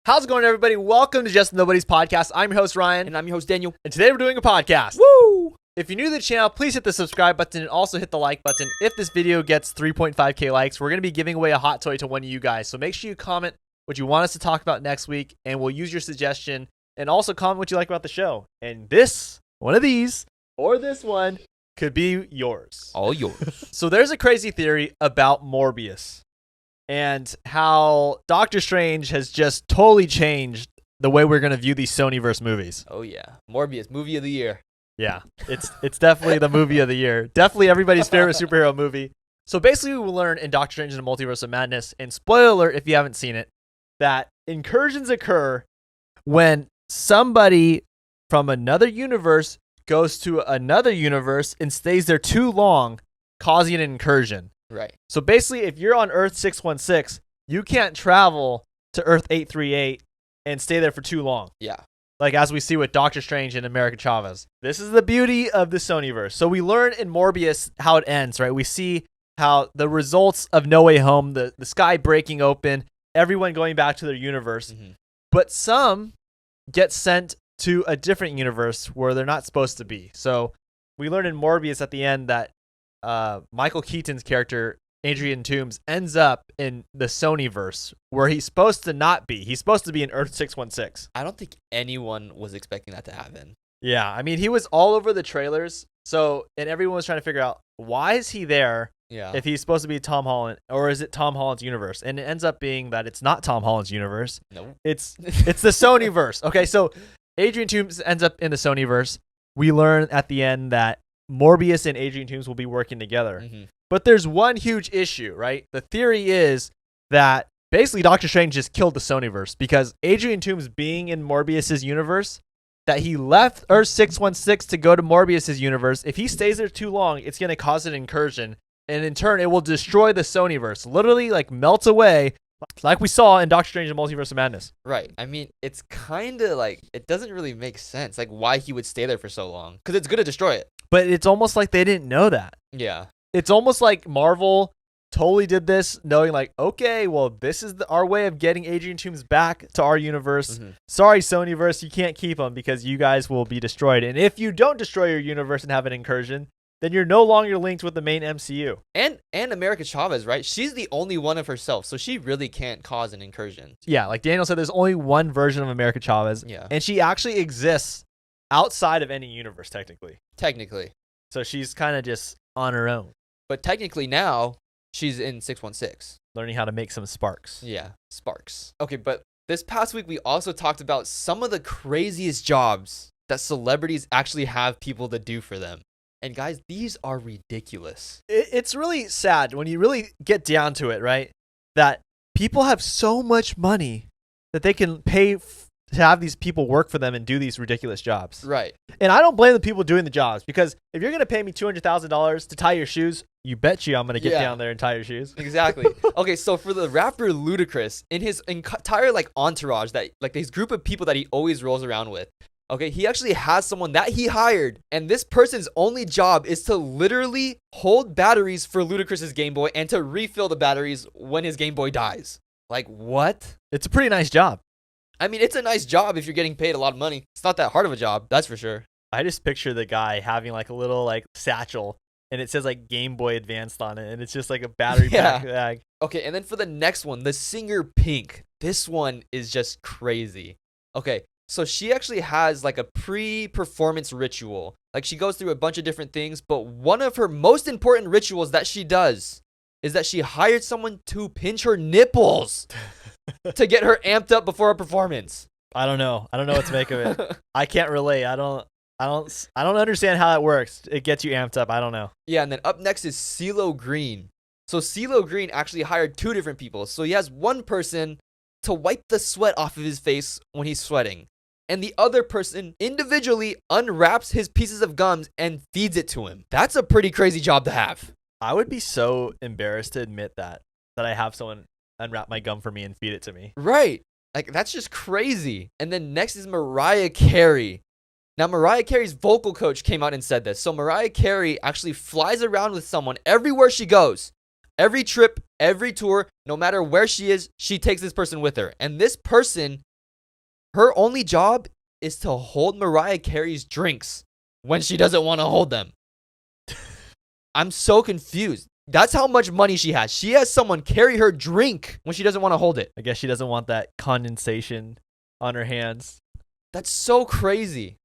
How's it going, everybody? Welcome to Just Nobody's Podcast. I'm your host, Ryan. And I'm your host, Daniel. And today we're doing a podcast. Woo! If you're new to the channel, please hit the subscribe button and also hit the like button. If this video gets 3.5k likes, we're going to be giving away a hot toy to one of you guys. So make sure you comment what you want us to talk about next week, and we'll use your suggestion. And also comment what you like about the show. And one of these, or this one, could be yours. All yours. So there's a crazy theory about Morbius and how Doctor Strange has just totally changed the way we're going to view these Sonyverse movies. Oh, yeah. Morbius, movie of the year. Yeah, it's definitely the movie of the year. Definitely everybody's favorite superhero movie. So basically we learn in Doctor Strange and the Multiverse of Madness, and spoiler alert if you haven't seen it, that incursions occur when somebody from another universe goes to another universe and stays there too long, causing an incursion. Right. So basically, if you're on Earth 616, you can't travel to Earth 838 and stay there for too long. Yeah. Like as we see with Doctor Strange and America Chavez. This is the beauty of the Sonyverse. So we learn in Morbius how it ends, right? We see how the results of No Way Home, the sky breaking open, everyone going back to their universe. Mm-hmm. But some get sent to a different universe where they're not supposed to be. So we learn in Morbius at the end that Michael Keaton's character, Adrian Toomes, ends up in the Sonyverse where he's supposed to not be. He's supposed to be in Earth 616. I don't think anyone was expecting that to happen. Yeah, I mean, he was all over the trailers. So, and everyone was trying to figure out, why is he there if he's supposed to be Tom Holland, or is it Tom Holland's universe? And it ends up being that it's not Tom Holland's universe. No. It's the Sonyverse. Okay, so Adrian Toomes ends up in the Sonyverse. We learn at the end that Morbius and Adrian Toomes will be working together. Mm-hmm. But there's one huge issue, right? The theory is that basically Doctor Strange just killed the Sonyverse because Adrian Toomes being in Morbius's universe, that he left Earth 616 to go to Morbius's universe. If he stays there too long, it's going to cause an incursion. And in turn, it will destroy the Sonyverse. Literally, like, melt away, like we saw in Doctor Strange and Multiverse of Madness. Right. I mean, it's kind of like, it doesn't really make sense, like, why he would stay there for so long. Because it's going to destroy it. But it's almost like they didn't know that. Yeah. It's almost like Marvel totally did this knowing like, okay, well, this is our way of getting Adrian Toomes back to our universe. Mm-hmm. Sorry, Sonyverse, you can't keep him because you guys will be destroyed. And if you don't destroy your universe and have an incursion, then you're no longer linked with the main MCU. And America Chavez, right? She's the only one of herself, so she really can't cause an incursion. Yeah, like Daniel said, there's only one version of America Chavez. Yeah. And she actually exists outside of any universe, technically. Technically. So she's kind of just on her own. But technically now, she's in 616. Learning how to make some sparks. Yeah, sparks. Okay, but this past week, we also talked about some of the craziest jobs that celebrities actually have people to do for them. And guys, these are ridiculous. It's really sad when you really get down to it, right? That people have so much money that they can pay to have these people work for them and do these ridiculous jobs. Right. And I don't blame the people doing the jobs, because if you're going to pay me $200,000 to tie your shoes, you bet you I'm going to get down there and tie your shoes. Exactly. Okay, so for the rapper Ludacris, in his entire like entourage, that like this group of people that he always rolls around with, okay, he actually has someone that he hired, and this person's only job is to literally hold batteries for Ludacris's Game Boy and to refill the batteries when his Game Boy dies. Like, what? It's a pretty nice job. I mean, it's a nice job if you're getting paid a lot of money. It's not that hard of a job, that's for sure. I just picture the guy having like a little like satchel, and it says like Game Boy Advanced on it, and it's just like a battery bag. Okay, and then for the next one, the singer Pink. This one is just crazy. Okay, so she actually has like a pre-performance ritual. Like she goes through a bunch of different things, but one of her most important rituals that she does is that she hired someone to pinch her nipples to get her amped up before a performance. I don't know what to make of it. I can't relate. I don't understand how that works. It gets you amped up. I don't know. Yeah, and then up next is CeeLo Green. So CeeLo Green actually hired two different people. So he has one person to wipe the sweat off of his face when he's sweating, and the other person individually unwraps his pieces of gums and feeds it to him. That's a pretty crazy job to have. I would be so embarrassed to admit that I have someone unwrap my gum for me and feed it to me. Right. Like, that's just crazy. And then next is Mariah Carey. Now, Mariah Carey's vocal coach came out and said this. So Mariah Carey actually flies around with someone everywhere she goes. Every trip, every tour, no matter where she is, she takes this person with her. And this person Her only job is to hold Mariah Carey's drinks when she doesn't want to hold them. I'm so confused. That's how much money she has. She has someone carry her drink when she doesn't want to hold it. I guess she doesn't want that condensation on her hands. That's so crazy.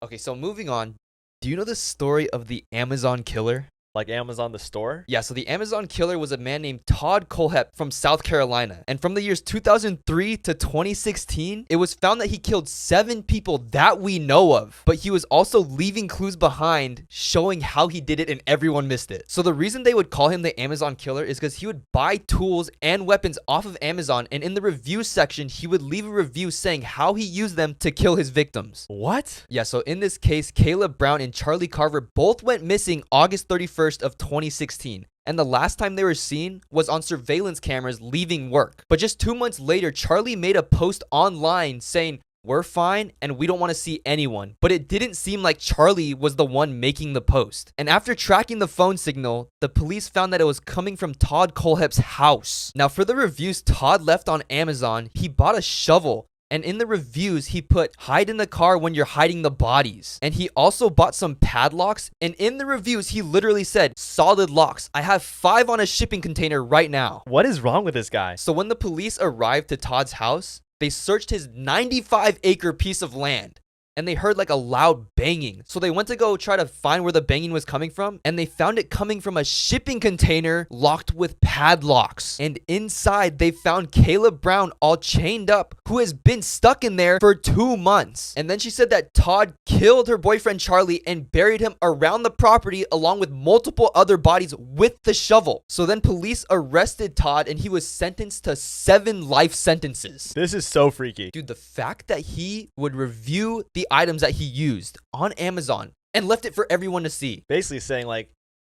Okay, so moving on. Do you know the story of the Amazon killer? Like Amazon the store? Yeah, so the Amazon killer was a man named Todd Kohlhepp from South Carolina. And from the years 2003 to 2016, it was found that he killed 7 people that we know of. But he was also leaving clues behind showing how he did it and everyone missed it. So the reason they would call him the Amazon killer is because he would buy tools and weapons off of Amazon. And in the review section, he would leave a review saying how he used them to kill his victims. What? Yeah, so in this case, Caleb Brown and Charlie Carver both went missing August 31st of 2016. And the last time they were seen was on surveillance cameras leaving work. But just 2 months later, Charlie made a post online saying, "We're fine and we don't want to see anyone." But it didn't seem like Charlie was the one making the post. And after tracking the phone signal, the police found that it was coming from Todd Kohlhepp's house. Now for the reviews Todd left on Amazon, he bought a shovel. And in the reviews, he put, "Hide in the car when you're hiding the bodies." And he also bought some padlocks. And in the reviews, he literally said, "Solid locks. I have 5 on a shipping container right now." What is wrong with this guy? So when the police arrived to Todd's house, they searched his 95-acre piece of land. And they heard like a loud banging. So they went to go try to find where the banging was coming from. And they found it coming from a shipping container locked with padlocks. And inside they found Caleb Brown all chained up, who has been stuck in there for 2 months. And then she said that Todd killed her boyfriend Charlie and buried him around the property along with multiple other bodies with the shovel. So then police arrested Todd and he was sentenced to 7 life sentences. This is so freaky. Dude, the fact that he would review the items that he used on Amazon and left it for everyone to see. Basically saying like,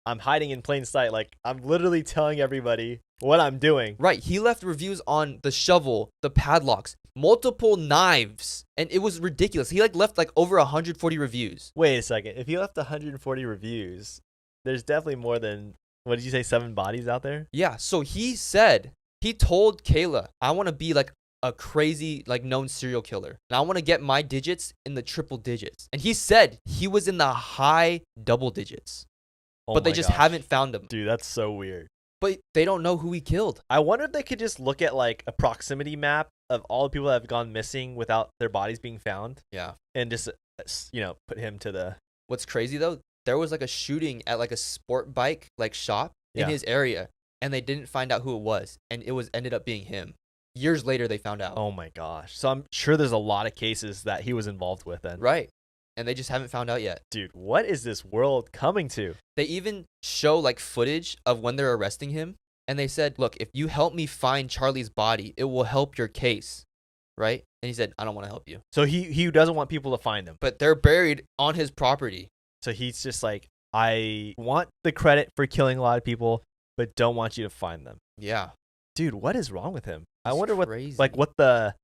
I'm hiding in plain sight. Like, I'm literally telling everybody what I'm doing. Right. He left reviews on the shovel, the padlocks, multiple knives, and it was ridiculous. He like left like over 140 reviews. Wait a second. If he left 140 reviews, there's definitely more than, what did you say, 7 bodies out there? Yeah. So he told Kayla, "I want to be like a crazy, like, known serial killer. And I want to get my digits in the triple digits." And he said he was in the high double digits. Oh but they my just gosh. haven't found him. Dude, that's so weird. But they don't know who he killed. I wonder if they could just look at like a proximity map of all the people that have gone missing without their bodies being found. Yeah. And just, put him to the... What's crazy, though, there was like a shooting at like a sport bike like shop in his area. And they didn't find out who it was. And it ended up being him. Years later, they found out. Oh my gosh. So I'm sure there's a lot of cases that he was involved with then. Right. And they just haven't found out yet. Dude, what is this world coming to? They even show like footage of when they're arresting him. And they said, "Look, if you help me find Charlie's body, it will help your case." Right? And he said, "I don't want to help you." So he doesn't want people to find him. But they're buried on his property. So he's just like, I want the credit for killing a lot of people, but don't want you to find them. Yeah. Dude, what is wrong with him? I It's wonder crazy. what the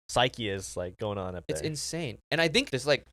psyche is like going on up there. It's insane. And I think this like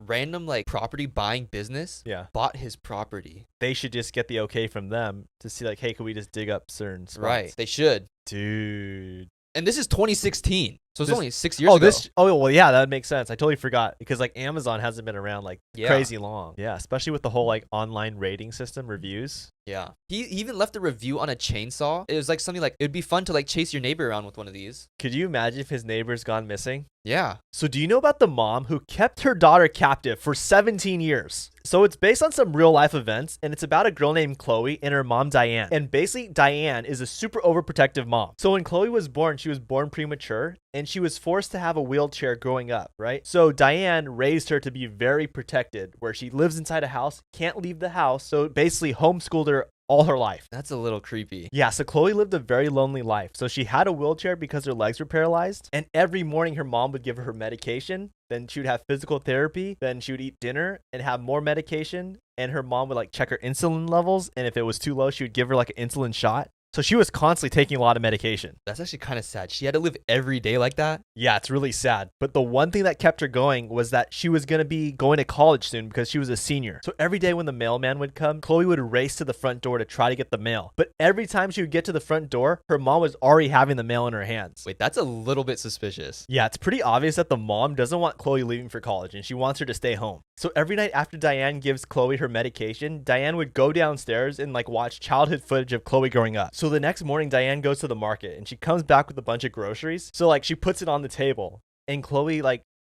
random like property buying business bought his property. They should just get the okay from them to see like, hey, can we just dig up certain spots? Right. They should. Dude. And this is 2016. So it's This- only 6 years ago. Well, yeah, that makes sense. I totally forgot because like Amazon hasn't been around like Yeah. crazy long. Yeah, especially with the whole like online rating system reviews. Yeah. He even left a review on a chainsaw. It was like something like, "It'd be fun to like chase your neighbor around with one of these." Could you imagine if his neighbor's gone missing? Yeah. So do you know about the mom who kept her daughter captive for 17 years? So it's based on some real life events, and it's about a girl named Chloe and her mom Diane. And basically Diane is a super overprotective mom. So when Chloe was born, she was born premature, and she was forced to have a wheelchair growing up, right? So Diane raised her to be very protected, where she lives inside a house, can't leave the house. So basically homeschooled her all her life. That's a little creepy. Yeah, so Chloe lived a very lonely life. So she had a wheelchair because her legs were paralyzed. And every morning her mom would give her medication. Then she would have physical therapy. Then she would eat dinner and have more medication. And her mom would like check her insulin levels. And if it was too low, she would give her like an insulin shot. So she was constantly taking a lot of medication. That's actually kind of sad. She had to live every day like that. Yeah, it's really sad. But the one thing that kept her going was that she was going to be going to college soon because she was a senior. So every day when the mailman would come, Chloe would race to the front door to try to get the mail. But every time she would get to the front door, her mom was already having the mail in her hands. Wait, that's a little bit suspicious. Yeah, it's pretty obvious that the mom doesn't want Chloe leaving for college and she wants her to stay home. So every night after Diane gives Chloe her medication, Diane would go downstairs and watch childhood footage of Chloe growing up. So the next morning, Diane goes to the market and she comes back with a bunch of groceries. So she puts it on the table, and Chloe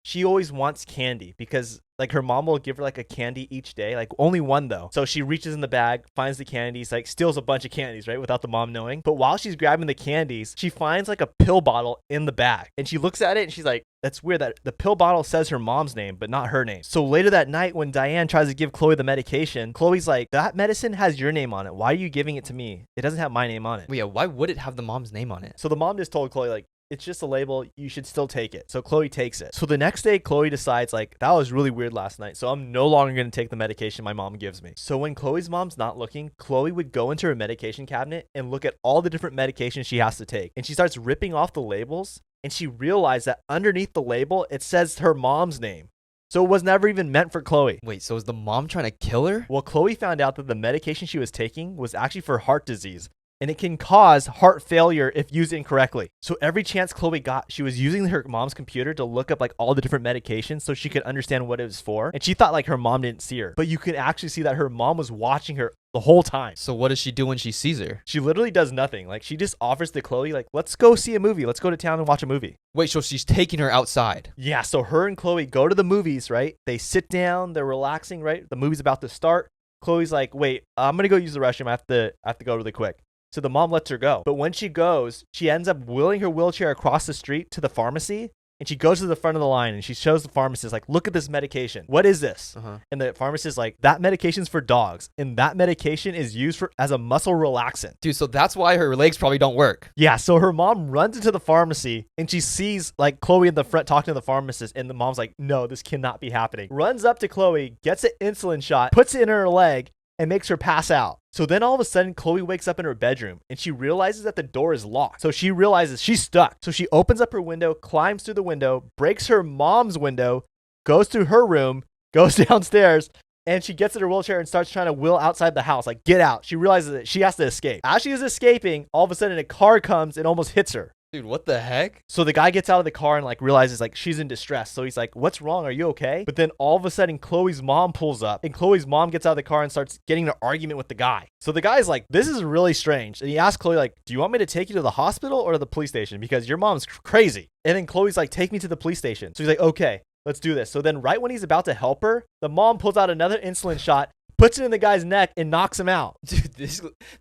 she always wants candy because her mom will give her a candy each day, only one though. So she reaches in the bag, finds the candies, steals a bunch of candies, right, without the mom knowing. But while she's grabbing the candies, she finds a pill bottle in the bag, and she looks at it and she's like, that's weird that the pill bottle says her mom's name but not her name. So later that night when Diane tries to give Chloe the medication, Chloe's like, that medicine has your name on it. Why are you giving it to me? It doesn't have my name on it. Wait, yeah, why would it have the mom's name on it? So the mom just told Chloe it's just a label. You should still take it. So Chloe takes it. So the next day, Chloe decides that was really weird last night. So I'm no longer going to take the medication my mom gives me. So when Chloe's mom's not looking, Chloe would go into her medication cabinet and look at all the different medications she has to take. And she starts ripping off the labels. And she realized that underneath the label, it says her mom's name. So it was never even meant for Chloe. Wait, so is the mom trying to kill her? Well, Chloe found out that the medication she was taking was actually for heart disease. And it can cause heart failure if used incorrectly. So every chance Chloe got, she was using her mom's computer to look up all the different medications so she could understand what it was for. And she thought her mom didn't see her. But you could actually see that her mom was watching her the whole time. So what does she do when she sees her? She literally does nothing. She just offers to Chloe, let's go see a movie. Let's go to town and watch a movie. Wait, so she's taking her outside? Yeah, so her and Chloe go to the movies, right? They sit down, they're relaxing, right? The movie's about to start. Chloe's like, wait, I'm going to go use the restroom. I have to go really quick. So the mom lets her go. But when she goes, she ends up wheeling her wheelchair across the street to the pharmacy. And she goes to the front of the line and she shows the pharmacist, look at this medication. What is this? And the pharmacist is that medication's for dogs. And that medication is used as a muscle relaxant. Dude, so that's why her legs probably don't work. Yeah, so her mom runs into the pharmacy and she sees Chloe in the front talking to the pharmacist. And the mom's like, no, this cannot be happening. Runs up to Chloe, gets an insulin shot, puts it in her leg, and makes her pass out. So then all of a sudden, Chloe wakes up in her bedroom and she realizes that the door is locked. So she realizes she's stuck. So she opens up her window, climbs through the window, breaks her mom's window, goes to her room, goes downstairs, and she gets in her wheelchair and starts trying to wheel outside the house. Get out. She realizes that she has to escape. As she is escaping, all of a sudden a car comes and almost hits her. Dude, what the heck? So the guy gets out of the car and realizes she's in distress. So he's like, what's wrong? Are you okay? But then all of a sudden Chloe's mom pulls up and Chloe's mom gets out of the car and starts getting an argument with the guy. So the guy's like, this is really strange. And he asks Chloe do you want me to take you to the hospital or to the police station? Because your mom's crazy. And then Chloe's like, take me to the police station. So he's like, okay, let's do this. So then right when he's about to help her, the mom pulls out another insulin shot, puts it in the guy's neck and knocks him out.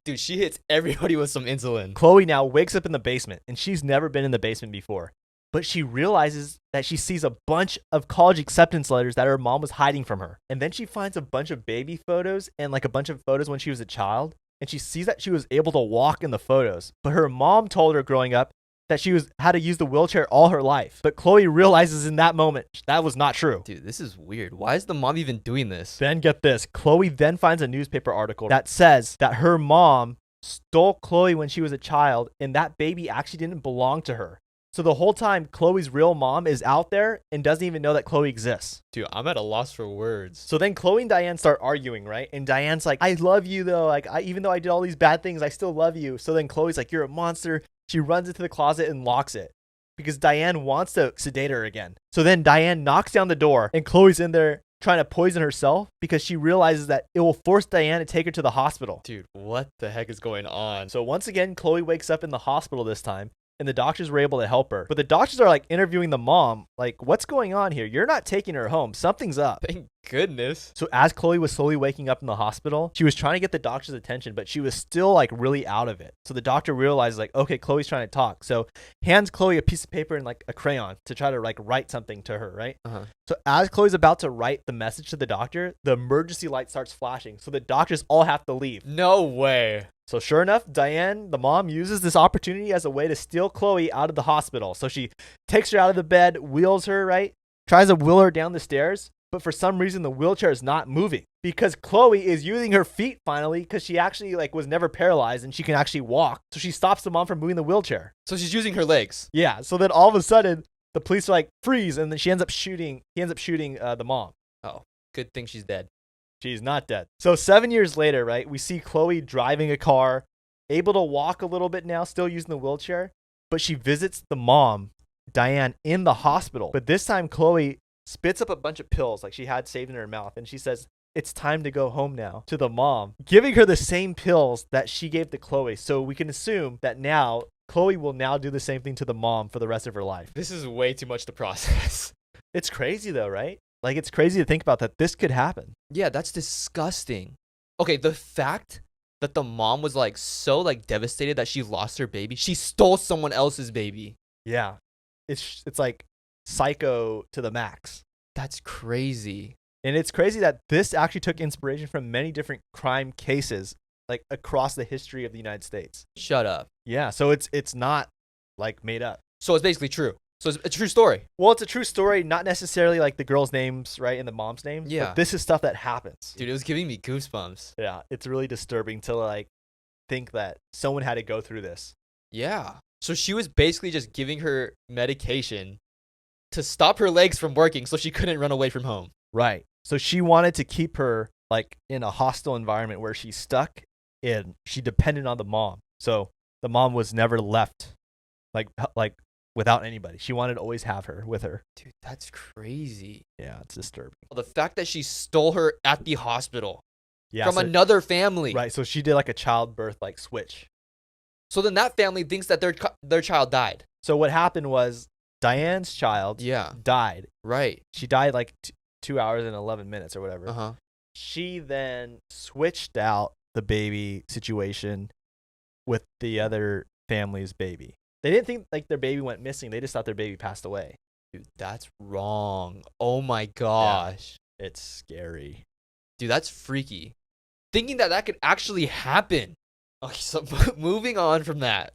Dude, she hits everybody with some insulin. Chloe now wakes up in the basement and she's never been in the basement before. But she realizes that she sees a bunch of college acceptance letters that her mom was hiding from her. And then she finds a bunch of baby photos and a bunch of photos when she was a child. And she sees that she was able to walk in the photos. But her mom told her growing up that she had to use the wheelchair all her life. But Chloe realizes in that moment that was not true. Dude, this is weird. Why is the mom even doing this? Then get this. Chloe then finds a newspaper article that says that her mom stole Chloe when she was a child and that baby actually didn't belong to her. So the whole time, Chloe's real mom is out there and doesn't even know that Chloe exists. Dude, I'm at a loss for words. So then Chloe and Diane start arguing, right? And Diane's like, I love you though. Even though I did all these bad things, I still love you. So then Chloe's like, you're a monster. She runs into the closet and locks it because Diane wants to sedate her again. So then Diane knocks down the door and Chloe's in there trying to poison herself because she realizes that it will force Diane to take her to the hospital. Dude, what the heck is going on? So once again, Chloe wakes up in the hospital this time. And the doctors were able to help her. But the doctors are interviewing the mom. What's going on here? You're not taking her home. Something's up. Thank goodness. So as Chloe was slowly waking up in the hospital, she was trying to get the doctor's attention, but she was still really out of it. So the doctor realizes okay, Chloe's trying to talk. So hands Chloe a piece of paper and a crayon to try to write something to her, right? So as Chloe's about to write the message to the doctor, the emergency light starts flashing. So the doctors all have to leave. No way. So sure enough, Diane, the mom, uses this opportunity as a way to steal Chloe out of the hospital. So she takes her out of the bed, wheels her, right? Tries to wheel her down the stairs. but for some reason the wheelchair is not moving because Chloe is using her feet finally because she actually like was never paralyzed and she can actually walk. So she stops the mom from moving the wheelchair. So she's using her legs. Yeah. So then all of a sudden the police are like freeze, and then he ends up shooting the mom. Oh, good thing she's dead. She's not dead. So 7 years later, right, we see Chloe driving a car, able to walk a little bit now, still using the wheelchair, but she visits the mom, Diane, in the hospital. But this time Chloe spits up a bunch of pills like she had saved in her mouth, and she says, "It's time to go home now," to the mom, giving her the same pills that she gave to Chloe. So we can assume that now Chloe will now do the same thing to the mom for the rest of her life. This is way too much to process. It's crazy though, right? Like, it's crazy to think about that this could happen. Yeah, that's disgusting. Okay, the fact that the mom was like so like devastated that she lost her baby. She stole someone else's baby. Yeah. It's like psycho to the max. That's crazy. And it's crazy that this actually took inspiration from many different crime cases like across the history of the United States. Shut up. Yeah, so it's not like made up. So it's basically true. So it's a true story. Well, it's a true story, not necessarily like the girl's names, right, and the mom's name. Yeah. But this is stuff that happens. Dude, it was giving me goosebumps. Yeah, it's really disturbing to like think that someone had to go through this. Yeah. So she was basically just giving her medication to stop her legs from working so she couldn't run away from home. Right. So she wanted to keep her like in a hostile environment where she's stuck and she depended on the mom. So the mom was never left like without anybody. She wanted to always have her with her. Dude, that's crazy. Yeah, it's disturbing. The fact that she stole her at the hospital Yeah, from another family. Right. So she did like a childbirth like switch. So then that family thinks that their child died. So what happened was Diane's child died. Right. She died like 2 hours and 11 minutes or whatever. Uh-huh. She then switched out the baby situation with the other family's baby. They didn't think like their baby went missing. They just thought their baby passed away. Dude, that's wrong. Oh my gosh. Yeah, it's scary. Dude, that's freaky. Thinking that could actually happen. Okay, so moving on from that.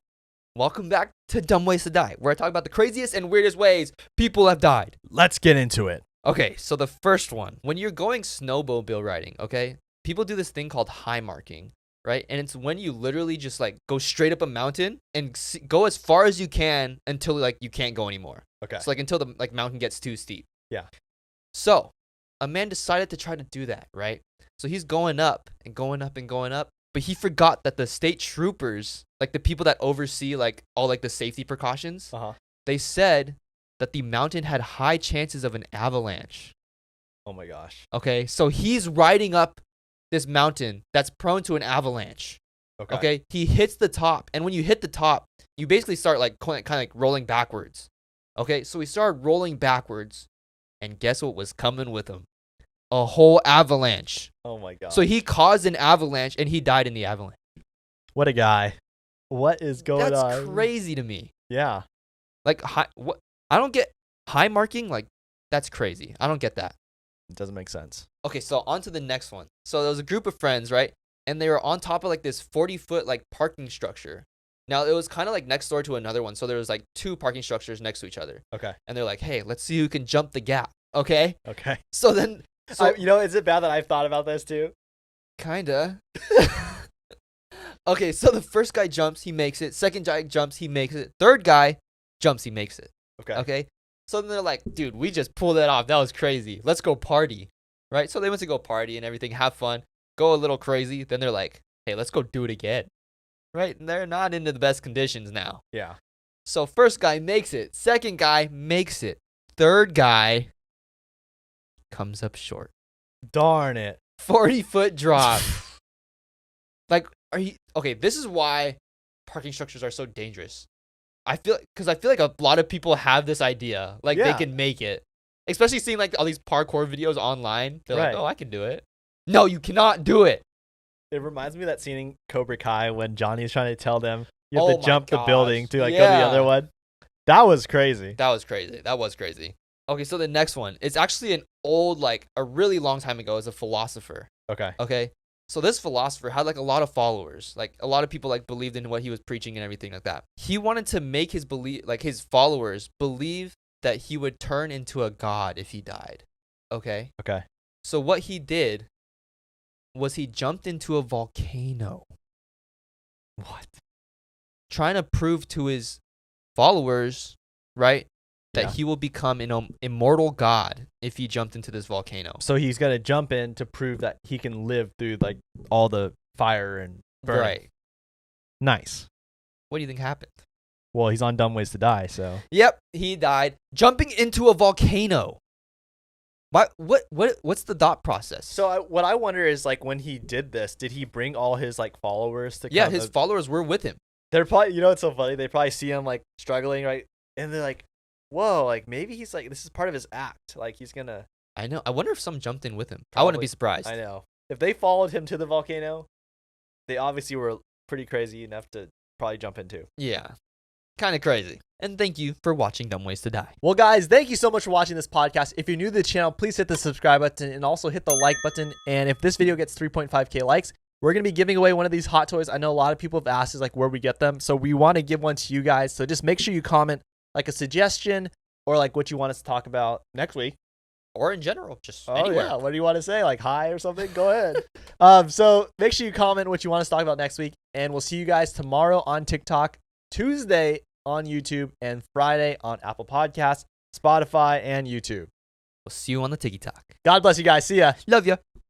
Welcome back to Dumb Ways to Die, where I talk about the craziest and weirdest ways people have died. Let's get into it. Okay, so the first one. When you're going snowmobile riding, okay, people do this thing called high marking, right? And it's when you literally just like go straight up a mountain and go as far as you can until like you can't go anymore. Okay. So like until the like mountain gets too steep. Yeah. So a man decided to try to do that, right? So he's going up and going up and going up, but he forgot that the state troopers, like the people that oversee like all like the safety precautions, they said that the mountain had high chances of an avalanche. Oh my gosh. Okay, so he's riding up this mountain that's prone to an avalanche. Okay, he hits the top, and when you hit the top, you basically start like kind of like rolling backwards. Okay, so he started rolling backwards, and guess what was coming with him? A whole avalanche. Oh my god. So he caused an avalanche, and he died in the avalanche. What a guy. What is going on? That's crazy to me. Yeah. Like, what? I don't get high marking. Like, that's crazy. I don't get that. It doesn't make sense. Okay, so on to the next one. So there was a group of friends, right? And they were on top of like this 40-foot like parking structure. Now it was kind of like next door to another one. So there was like two parking structures next to each other. Okay. And they're like, hey, let's see who can jump the gap. Okay. Okay. So then, is it bad that I've thought about this too? Kinda. Okay, so the first guy jumps, he makes it. Second guy jumps, he makes it. Third guy jumps, he makes it. Okay. Okay. So then they're like, dude, we just pulled that off. That was crazy. Let's go party. Right? So they went to go party and everything, have fun, go a little crazy. Then they're like, hey, let's go do it again. Right? And they're not into the best conditions now. Yeah. So first guy makes it. Second guy makes it. Third guy comes up short. Darn it. 40-foot drop. Like, are you okay? This is why parking structures are so dangerous. I feel like a lot of people have this idea, like they can make it, especially seeing like all these parkour videos online. They're like, oh, I can do it. No, you cannot do it. It reminds me of that scene in Cobra Kai when Johnny's trying to tell them you have to jump the building to like go to the other one. That was crazy. That was crazy. Okay, so the next one, it's actually an old, like a really long time ago, as a philosopher. Okay. So this philosopher had like a lot of followers, like a lot of people like believed in what he was preaching and everything like that. He wanted to make his followers believe that he would turn into a god if he died. Okay. Okay. So what he did was he jumped into a volcano. What? Trying to prove to his followers, right, that Yeah. he will become an immortal god if he jumped into this volcano. So he's gonna jump in to prove that he can live through like all the fire and burning. Right. Nice. What do you think happened? Well, he's on Dumb Ways to Die, so. Yep, he died jumping into a volcano. What's the thought process? So what I wonder is like when he did this, did he bring all his like followers to? Yeah, his followers were with him. They're probably, you know, it's so funny. They probably see him like struggling, right? And they're like, "Whoa, like maybe he's like this is part of his act. Like he's gonna." I know. I wonder if some jumped in with him. I Probably. wouldn't be surprised. I know. If they followed him to the volcano, they obviously were pretty crazy enough to probably jump into. Yeah, kind of crazy. And thank you for watching Dumb Ways to Die. Well, guys, thank you so much for watching this podcast. If you're new to the channel, please hit the subscribe button and also hit the like button. And if this video gets 3.5K likes, we're going to be giving away one of these hot toys. I know a lot of people have asked is like where we get them. So we want to give one to you guys. So just make sure you comment like a suggestion or like what you want us to talk about next week. Or in general, just Anywhere. anywhere. What do you want to say? Like hi or something? Go ahead. So make sure you comment what you want us to talk about next week. And we'll see you guys tomorrow on TikTok, Tuesday on YouTube, and Friday on Apple Podcasts, Spotify, and YouTube. We'll see you on the TikTok. God bless you guys. See ya. Love ya.